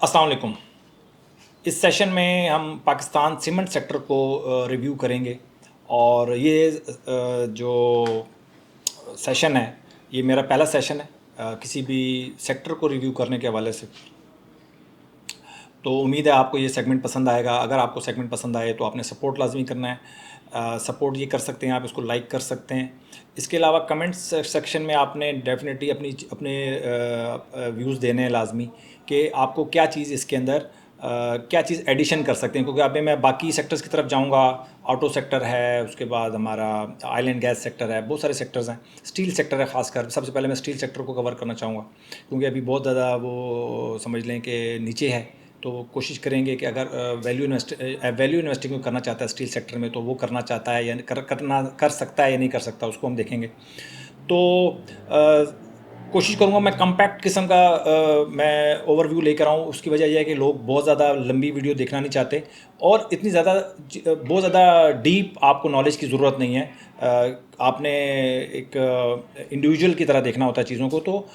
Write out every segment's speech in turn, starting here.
अस्सलाम वालेकुम। इस सेशन में हम पाकिस्तान सीमेंट सेक्टर को रिव्यू करेंगे और ये जो सेशन है ये मेरा पहला सेशन है किसी भी सेक्टर को रिव्यू करने के हवाले से। तो उम्मीद है आपको ये सेगमेंट पसंद आएगा। अगर आपको सेगमेंट पसंद आए तो आपने सपोर्ट लाजमी करना है। सपोर्ट ये कर सकते हैं, आप इसको लाइक कर सकते हैं। इसके अलावा कमेंट्स सेक्शन में आपने डेफिनेटली अपने व्यूज़ देने हैं लाजमी कि आपको क्या चीज़ इसके अंदर क्या चीज़ एडिशन कर सकते हैं, क्योंकि अभी मैं बाकी सेक्टर्स की तरफ जाऊंगा। ऑटो सेक्टर है, उसके बाद हमारा ऑयल एंड गैस सेक्टर है, बहुत सारे सेक्टर्स हैं। स्टील सेक्टर है खासकर। सबसे पहले मैं स्टील सेक्टर को कवर करना चाहूँगा क्योंकि अभी बहुत ज़्यादा वो समझ लें कि नीचे है। तो कोशिश करेंगे कि अगर वैल्यू इन्वेस्टिंग करना चाहता है स्टील सेक्टर में तो वो करना चाहता है या कर सकता है या नहीं कर सकता, उसको हम देखेंगे। तो कोशिश करूँगा मैं कम्पैक्ट किस्म का मैं ओवरव्यू लेकर आऊँ। उसकी वजह यह है कि लोग बहुत ज़्यादा लंबी वीडियो देखना नहीं चाहते और इतनी ज़्यादा बहुत ज़्यादा डीप आपको नॉलेज की ज़रूरत नहीं है। आपने एक इंडिविजुअल की तरह देखना होता है चीज़ों को। तो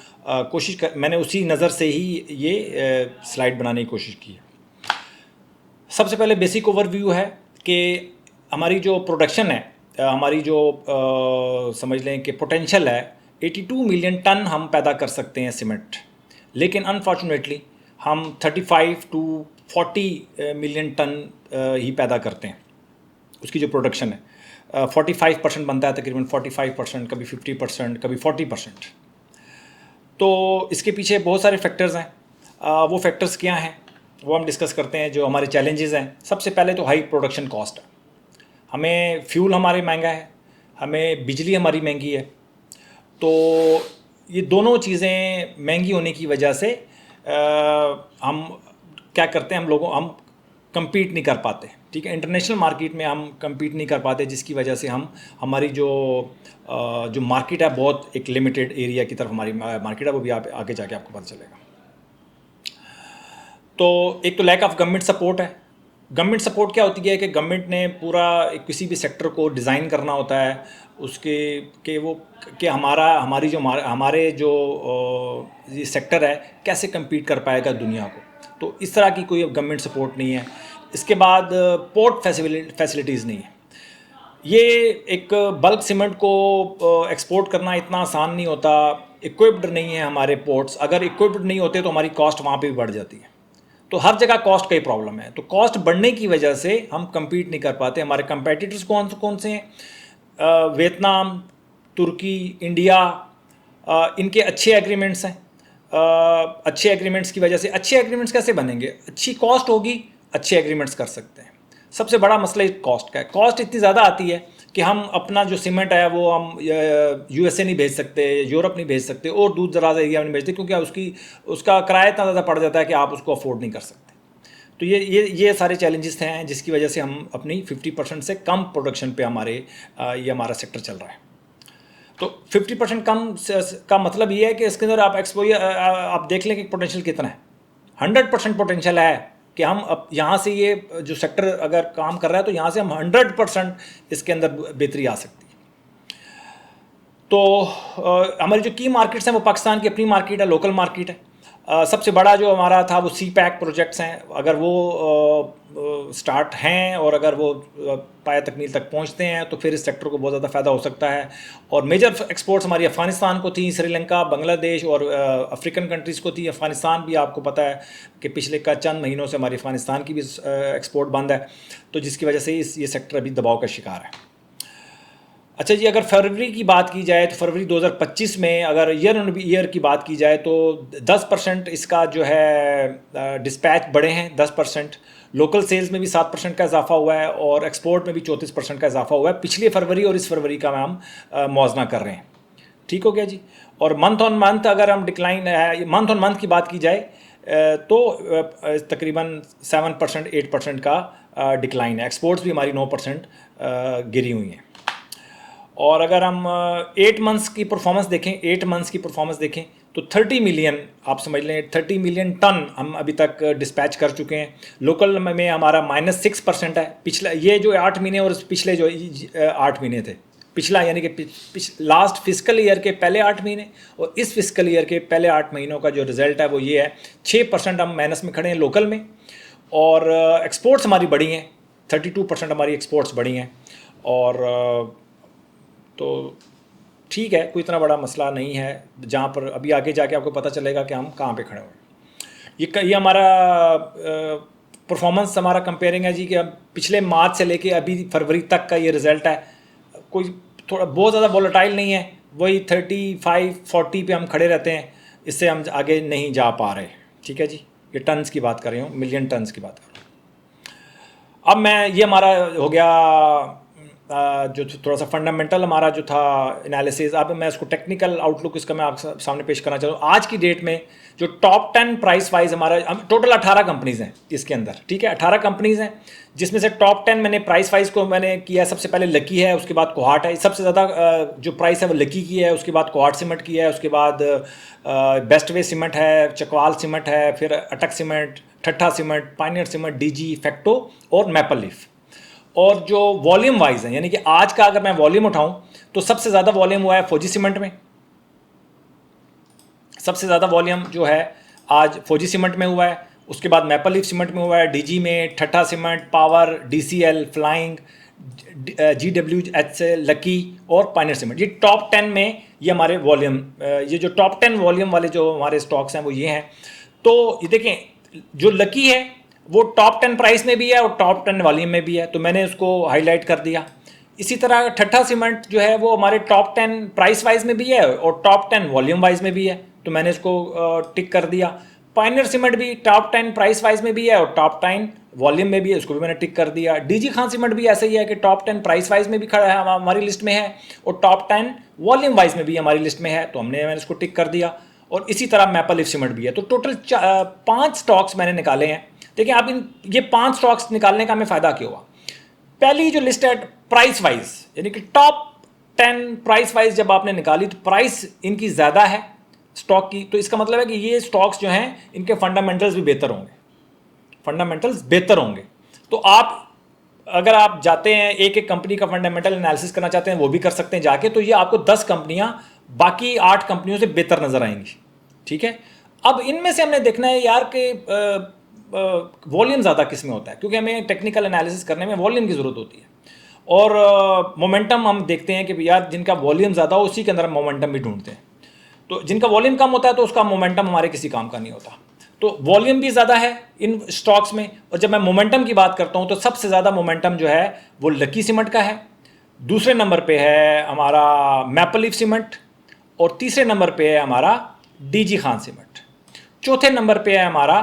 मैंने उसी नज़र से ही ये स्लाइड बनाने की कोशिश की है। सबसे पहले बेसिक ओवरव्यू है कि हमारी जो प्रोडक्शन है, हमारी जो समझ लें कि पोटेंशियल है, 82 मिलियन टन हम पैदा कर सकते हैं सीमेंट। लेकिन अनफॉर्चुनेटली हम 35 टू 40 मिलियन टन ही पैदा करते हैं। उसकी जो प्रोडक्शन है 45% बनता है, तकरीबन 45%, कभी 50%, कभी 40%। तो इसके पीछे बहुत सारे फैक्टर्स हैं। वो फैक्टर्स क्या हैं वो हम डिस्कस करते हैं। जो हमारे चैलेंजेस हैं, सबसे पहले तो हाई प्रोडक्शन कॉस्ट है। हमें फ्यूल हमारे महंगा है, हमें बिजली हमारी महंगी है। तो ये दोनों चीज़ें महंगी होने की वजह से हम क्या करते हैं, हम compete नहीं कर पाते। ठीक है, इंटरनेशनल मार्केट में हम compete नहीं कर पाते, जिसकी वजह से हमारी जो मार्केट है बहुत एक लिमिटेड एरिया की तरफ हमारी मार्केट है, वो भी आप आगे जाके आपको पता चलेगा। तो एक तो लैक ऑफ गवर्नमेंट सपोर्ट है। गवर्नमेंट सपोर्ट क्या होती है कि गवर्नमेंट ने पूरा किसी भी सेक्टर को डिज़ाइन करना होता है उसके कि वो कि हमारे जो ये सेक्टर है कैसे compete कर पाएगा दुनिया को। तो इस तरह की कोई गवर्नमेंट सपोर्ट नहीं है। इसके बाद पोर्ट फैसिलिटीज़ नहीं है। ये एक बल्क सीमेंट को एक्सपोर्ट करना इतना आसान नहीं होता। इक्विप्ड नहीं है हमारे पोर्ट्स। अगर इक्विप्ड नहीं होते तो हमारी कॉस्ट वहाँ पे भी बढ़ जाती है। तो हर जगह कॉस्ट का ही प्रॉब्लम है। तो कॉस्ट बढ़ने की वजह से हम compete नहीं कर पाते। हमारे कंपेटिटर्स कौन कौन से हैं? वियतनाम, तुर्की, इंडिया, इनके अच्छे एग्रीमेंट्स हैं। अच्छे एग्रीमेंट्स की वजह से अच्छे एग्रीमेंट्स कैसे बनेंगे? अच्छी कॉस्ट होगी, अच्छे एग्रीमेंट्स कर सकते हैं। सबसे बड़ा मसला कॉस्ट का है। कॉस्ट इतनी ज़्यादा आती है कि हम अपना जो सीमेंट है वो हम यूएसए नहीं भेज सकते, यूरोप नहीं भेज सकते और दूर दराज एरिया में नहीं भेजते, क्योंकि उसका किराया इतना ज़्यादा पड़ जाता है कि आप उसको अफोर्ड नहीं कर सकते। तो ये सारे चैलेंजेस हैं जिसकी वजह से हम अपनी 50% से कम प्रोडक्शन पे ये हमारा सेक्टर चल रहा है। तो 50% कम का मतलब ये है कि इसके अंदर आप देख लें कि पोटेंशियल कितना है। 100% पोटेंशियल है कि हम अब यहाँ से ये जो सेक्टर अगर काम कर रहा है तो यहाँ से हम 100% इसके अंदर बेहतरी आ सकती है। तो हमारी जो की मार्केट्स हैं वो पाकिस्तान की अपनी मार्केट है, लोकल मार्केट है। सबसे बड़ा जो हमारा था वो सी पैक प्रोजेक्ट्स हैं। अगर वो स्टार्ट हैं और अगर वो पाया तकमील तक पहुंचते हैं तो फिर इस सेक्टर को बहुत ज़्यादा फ़ायदा हो सकता है। और मेजर एक्सपोर्ट्स हमारी अफ़गानिस्तान को थी, श्रीलंका, बांग्लादेश और अफ्रीकन कंट्रीज़ को थी। अफ़गानिस्तान भी आपको पता है कि पिछले चंद महीनों से हमारी अफ़गानिस्तान की भी एक्सपोर्ट बंद है, तो जिसकी वजह से ये सेक्टर अभी दबाव का शिकार है। अच्छा जी, अगर फरवरी की बात की जाए तो फरवरी 2025 में अगर ईयर ऑन ईयर की बात की जाए तो 10% इसका जो है डिस्पैच बढ़े हैं। 10% लोकल सेल्स में भी 7% का इजाफा हुआ है और एक्सपोर्ट में भी 34% का इजाफा हुआ है। पिछले फरवरी और इस फरवरी का हम मौजना कर रहे हैं। ठीक हो गया जी। और मंथ ऑन मंथ अगर हम मंथ ऑन मंथ की बात की जाए तो तकरीबन 7% 8% का डिक्लाइन है। एक्सपोर्ट्स भी हमारी 9% गिरी हुई हैं। और अगर हम 8 मंथ्स की परफॉर्मेंस देखें तो 30 मिलियन, आप समझ लें 30 मिलियन टन हम अभी तक डिस्पैच कर चुके हैं। लोकल में हमारा -6% है। पिछला ये जो 8 महीने और पिछले जो 8 महीने थे, पिछला यानी कि लास्ट फिजिकल ईयर के पहले 8 महीने और इस फिजिकल ईयर के पहले 8 महीनों का जो रिजल्ट है वो ये है, 6% हम माइनस में खड़े हैं लोकल में, और एक्सपोर्ट्स हमारी बढ़ी हैं, 32% हमारी एक्सपोर्ट्स बढ़ी हैं। और तो ठीक है, कोई इतना बड़ा मसला नहीं है, जहाँ पर अभी आगे जाके आपको पता चलेगा कि हम कहाँ पे खड़े हुए हैं। ये हमारा परफॉर्मेंस हमारा कंपेयरिंग है जी, कि अब पिछले मार्च से लेके अभी फरवरी तक का ये रिज़ल्ट है। कोई थोड़ा बहुत ज़्यादा वॉलेटाइल नहीं है, वही 35-40 पे हम खड़े रहते हैं, इससे हम आगे नहीं जा पा रहे। ठीक है जी, ये टन्स की बात कर रही हूँ, मिलियन टन्स की बात कर रहा हूँ। अब मैं ये हमारा हो गया जो थोड़ा सा फंडामेंटल हमारा जो था एनालिसिस। अब मैं इसको टेक्निकल आउटलुक इसका मैं आपके सामने पेश करना चाहता हूँ। आज की डेट में जो टॉप 10 प्राइस वाइज हमारा टोटल 18 कंपनीज़ हैं इसके अंदर, ठीक है, 18 कंपनीज़ हैं, जिसमें से टॉप 10 मैंने प्राइस वाइज को मैंने किया। सबसे पहले लकी है, उसके बाद कोहाट है। सबसे ज़्यादा जो प्राइस है वो लकी की है, उसके बाद कोहाट सीमेंट की है, उसके बाद बेस्ट वे सीमेंट है, चकवाल सीमेंट है, फिर अटक सीमेंट, ठट्ठा cement, Pioneer cement, DG, facto और मैपल लीफ। और जो वॉल्यूम वाइज है, यानी कि आज का अगर मैं वॉल्यूम उठाऊं तो सबसे ज़्यादा वॉल्यूम हुआ है फौजी सीमेंट में। सबसे ज़्यादा वॉल्यूम जो है आज फौजी सीमेंट में हुआ है, उसके बाद मैपल लीफ सीमेंट में हुआ है, डीजी में, ठट्ठा cement, power, DCL, flying, GWH, lucky और पायनियर सीमेंट। ये टॉप 10 में ये हमारे वॉल्यूम, ये जो टॉप 10 वॉल्यूम वाले जो हमारे स्टॉक्स हैं वो ये हैं। तो ये देखें, जो लकी है वो टॉप 10 प्राइस में भी है और टॉप 10 वॉल्यूम में भी है, तो मैंने उसको हाईलाइट कर दिया। इसी तरह ठट्ठा सीमेंट जो है वो हमारे टॉप 10 प्राइस वाइज में भी है और टॉप 10 वॉल्यूम वाइज में भी है, तो मैंने इसको टिक कर दिया। पायनियर सीमेंट भी टॉप 10 प्राइस वाइज में भी है और टॉप 10 वॉल्यूम में भी है, उसको भी मैंने टिक कर दिया। डीजी खान सीमेंट भी ऐसे ही है कि टॉप 10 प्राइस वाइज में भी खड़ा है, हमारी लिस्ट में है, और टॉप 10 वॉल्यूम वाइज में भी हमारी लिस्ट में है, तो मैंने इसको टिक कर दिया। और इसी तरह मैपल लीफ सीमेंट भी है। तो टोटल 5 स्टॉक्स मैंने निकाले हैं। देखिए आप ये 5 स्टॉक्स निकालने का हमें फ़ायदा क्या हुआ। पहली जो लिस्ट है प्राइस वाइज, यानी कि टॉप 10 प्राइस वाइज जब आपने निकाली तो प्राइस इनकी ज़्यादा है स्टॉक की, तो इसका मतलब है कि ये स्टॉक्स जो हैं इनके फंडामेंटल्स भी बेहतर होंगे, फंडामेंटल्स बेहतर होंगे। तो आप अगर आप जाते हैं एक एक कंपनी का फंडामेंटल एनालिसिस करना चाहते हैं वो भी कर सकते हैं जाके, तो ये आपको 10 कंपनियां बाकी 8 कंपनियों से बेहतर नजर आएंगी। ठीक है, अब इनमें से हमने देखना है यार कि वॉल्यूम ज़्यादा किस में होता है, क्योंकि हमें टेक्निकल एनालिसिस करने में वॉल्यूम की ज़रूरत होती है। और मोमेंटम हम देखते हैं कि यार जिनका वॉल्यूम ज़्यादा हो उसी के अंदर हम मोमेंटम भी ढूंढते हैं। तो जिनका वॉल्यूम कम होता है तो उसका मोमेंटम हमारे किसी काम का नहीं होता। तो वॉल्यूम भी ज़्यादा है इन स्टॉक्स में। और जब मैं मोमेंटम की बात करता हूँ तो सबसे ज़्यादा मोमेंटम जो है वो लकी सीमेंट का है, दूसरे नंबर पे है हमारा मैपल लीफ सीमेंट, और तीसरे नंबर पे है हमारा डीजी खान सीमेंट, चौथे नंबर पे है हमारा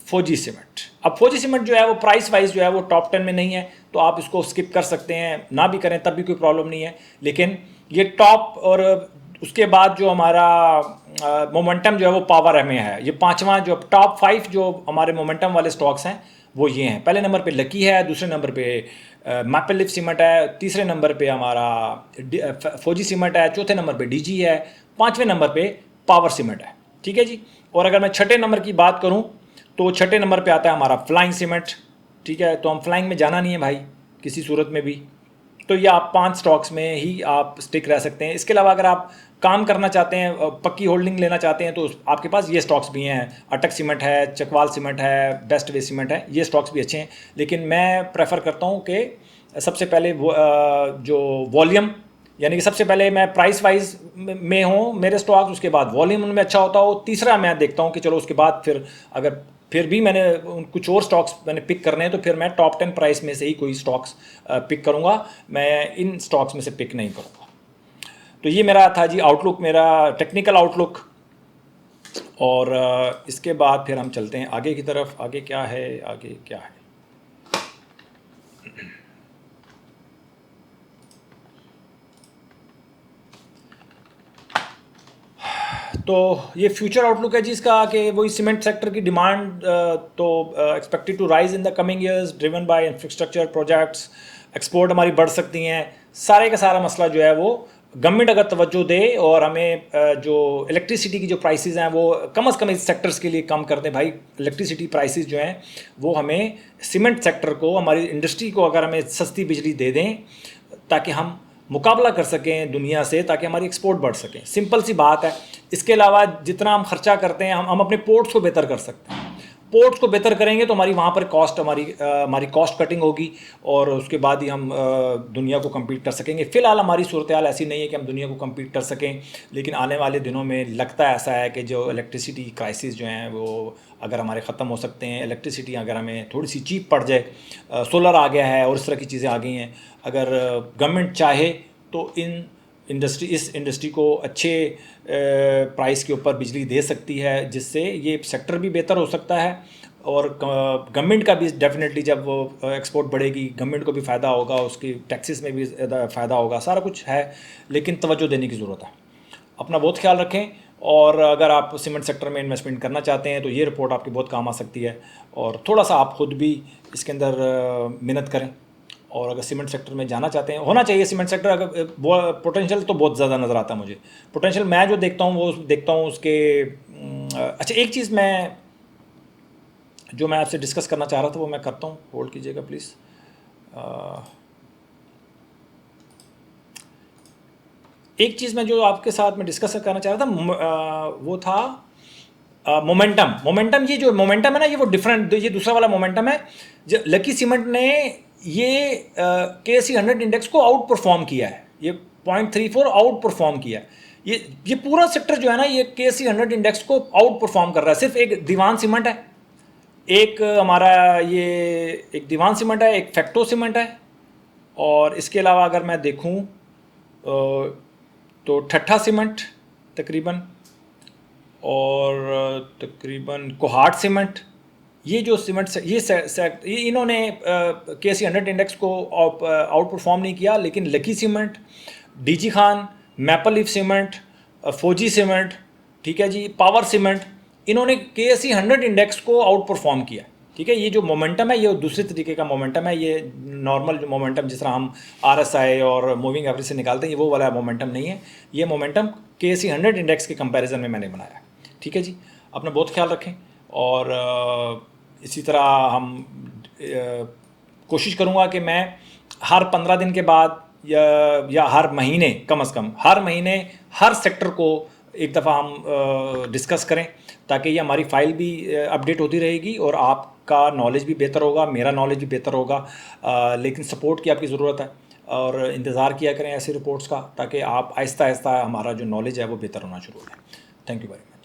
फौजी सीमेंट। अब फौजी सीमेंट जो है वो प्राइस वाइज जो है वो टॉप 10 में नहीं है, तो आप इसको स्किप कर सकते हैं, ना भी करें तब भी कोई प्रॉब्लम नहीं है। लेकिन ये टॉप, और उसके बाद जो हमारा मोमेंटम जो है वो पावर में है। ये 5वां जो टॉप 5 जो हमारे मोमेंटम वाले स्टॉक्स हैं वो ये हैं। पहले नंबर पे लकी है, दूसरे नंबर पे मैपल लीफ सीमेंट है, तीसरे नंबर पे हमारा फौजी सीमेंट है, चौथे नंबर पे डीजी है, 5वें नंबर पे पावर सीमेंट है। ठीक है जी। और अगर मैं छठे नंबर की बात करूं तो छठे नंबर पे आता है हमारा फ्लाइंग सीमेंट। ठीक है, तो हम फ्लाइंग में जाना नहीं है भाई किसी सूरत में भी, तो ये आप 5 स्टॉक्स में ही आप स्टिक रह सकते हैं। इसके अलावा अगर आप काम करना चाहते हैं, पक्की होल्डिंग लेना चाहते हैं, तो आपके पास ये स्टॉक्स भी हैं। अटक सीमेंट है, चकवाल सीमेंट है, बेस्ट वे सीमेंट है, ये स्टॉक्स भी अच्छे हैं। लेकिन मैं प्रेफर करता हूँ कि सबसे पहले जो वॉल्यूम, यानी कि सबसे पहले मैं प्राइस वाइज में हूँ मेरे स्टॉक्स, उसके बाद वॉल्यूम उनमें अच्छा होता हो, तीसरा मैं देखता हूँ कि चलो उसके बाद फिर भी मैंने कुछ और स्टॉक्स मैंने पिक करने हैं, तो फिर मैं टॉप 10 प्राइस में से ही कोई स्टॉक्स पिक करूँगा, मैं इन स्टॉक्स में से पिक नहीं करूँगा। तो ये मेरा था जी आउटलुक, मेरा टेक्निकल आउटलुक। और इसके बाद फिर हम चलते हैं आगे की तरफ। आगे क्या है? तो ये फ्यूचर आउटलुक है जी इसका, कि वही सीमेंट सेक्टर की डिमांड तो expected to rise in the coming years driven by infrastructure projects. Export हमारी बढ़ सकती हैं। सारे का सारा मसला जो है वो गवर्नमेंट अगर तवज्जो दे और हमें जो इलेक्ट्रिसिटी की जो प्राइसेस हैं वो कम से कम इस सेक्टर्स के लिए कम कर दें भाई। इलेक्ट्रिसिटी प्राइसेस जो हैं वो हमें सीमेंट सेक्टर को, हमारी इंडस्ट्री को अगर हमें सस्ती बिजली दे दें ताकि हम मुकाबला कर सकें दुनिया से, ताकि हमारी एक्सपोर्ट बढ़ सके। सिंपल सी बात है। इसके अलावा जितना हम खर्चा करते हैं, हम अपने पोर्ट्स को बेहतर कर सकते हैं। पोर्ट्स को बेहतर करेंगे तो हमारी वहाँ पर कॉस्ट हमारी कॉस्ट कटिंग होगी, और उसके बाद ही हम दुनिया को कम्पीट कर सकेंगे। फ़िलहाल हमारी सूरत हाल ऐसी नहीं है कि हम दुनिया को कम्पीट कर सकें, लेकिन आने वाले दिनों में लगता है ऐसा है कि जो इलेक्ट्रिसिटी क्राइसिस जो हैं वो अगर हमारे ख़त्म हो सकते हैं। इलेक्ट्रिसिटी अगर हमें थोड़ी सी चीप पड़ जाए, सोलर आ गया है और इस तरह की चीज़ें आ गई हैं, अगर गवर्नमेंट चाहे तो इस इंडस्ट्री को अच्छे प्राइस के ऊपर बिजली दे सकती है, जिससे ये सेक्टर भी बेहतर हो सकता है, और गवर्नमेंट का भी डेफिनेटली जब वो एक्सपोर्ट बढ़ेगी गवर्नमेंट को भी फ़ायदा होगा, उसकी टैक्सेस में भी फ़ायदा होगा। सारा कुछ है, लेकिन तवज्जो देने की ज़रूरत है। अपना बहुत ख्याल रखें, और अगर आप सीमेंट सेक्टर में इन्वेस्टमेंट करना चाहते हैं तो ये रिपोर्ट आपकी बहुत काम आ सकती है, और थोड़ा सा आप खुद भी इसके अंदर मेहनत करें। और अगर सीमेंट सेक्टर में जाना चाहते हैं, होना चाहिए सीमेंट सेक्टर, अगर पोटेंशियल तो बहुत ज़्यादा नज़र आता है मुझे। पोटेंशियल मैं जो देखता हूँ वो देखता हूँ उसके अच्छा, एक चीज़ जो मैं आपसे डिस्कस करना चाह रहा था वो मैं करता हूँ। होल्ड कीजिएगा प्लीज़। एक चीज़ मैं जो आपके साथ में डिस्कस करना चाह रहा था वो था मोमेंटम। ये जो मोमेंटम है ना, ये वो डिफरेंट, ये दूसरा वाला मोमेंटम है। जो लकी सीमेंट ने ये KSE 100 इंडेक्स को आउट परफॉर्म किया है, ये 0.34 आउट परफॉर्म किया है। ये पूरा सेक्टर जो है ना, ये KSE 100 इंडेक्स को आउट परफॉर्म कर रहा है। सिर्फ एक दीवान सीमेंट है, एक हमारा ये एक दीवान सीमेंट है, एक फैक्टो सीमेंट है, और इसके अलावा अगर मैं देखूं तो ठट्ठा सीमेंट तकरीबन, और तकरीबन कोहाट सीमेंट। ये जो सीमेंट ये इन्होंने KSE 100 इंडेक्स को आउट परफॉर्म नहीं किया, लेकिन lucky cement, DG Khan, maple leaf cement, फौजी सीमेंट, ठीक है जी, पावर सीमेंट, इन्होंने KSE 100 इंडेक्स को आउट परफॉर्म किया। ठीक है, ये जो मोमेंटम है ये दूसरे तरीके का मोमेंटम है। ये नॉर्मल जो मोमेंटम जिस तरह हम RSI और मूविंग एवरेज से निकालते हैं, ये वो वाला मोमेंटम नहीं है। ये मोमेंटम KSE 100 इंडेक्स के कंपैरिजन में मैंने बनाया। ठीक है जी, अपना बहुत ख्याल रखें, और इसी तरह हम कोशिश करूँगा कि मैं हर 15 दिन के बाद या हर महीने, कम से कम हर महीने हर सेक्टर को एक दफ़ा हम डिस्कस करें, ताकि ये हमारी फ़ाइल भी अपडेट होती रहेगी, और आपका नॉलेज भी बेहतर होगा, मेरा नॉलेज भी बेहतर होगा। लेकिन सपोर्ट की आपकी ज़रूरत है, और इंतज़ार किया करें ऐसी रिपोर्ट्स का, ताकि आप आहिस्ता आहिस्ता हमारा जो नॉलेज है वो बेहतर होना शुरू हो जाए। Thank you very much.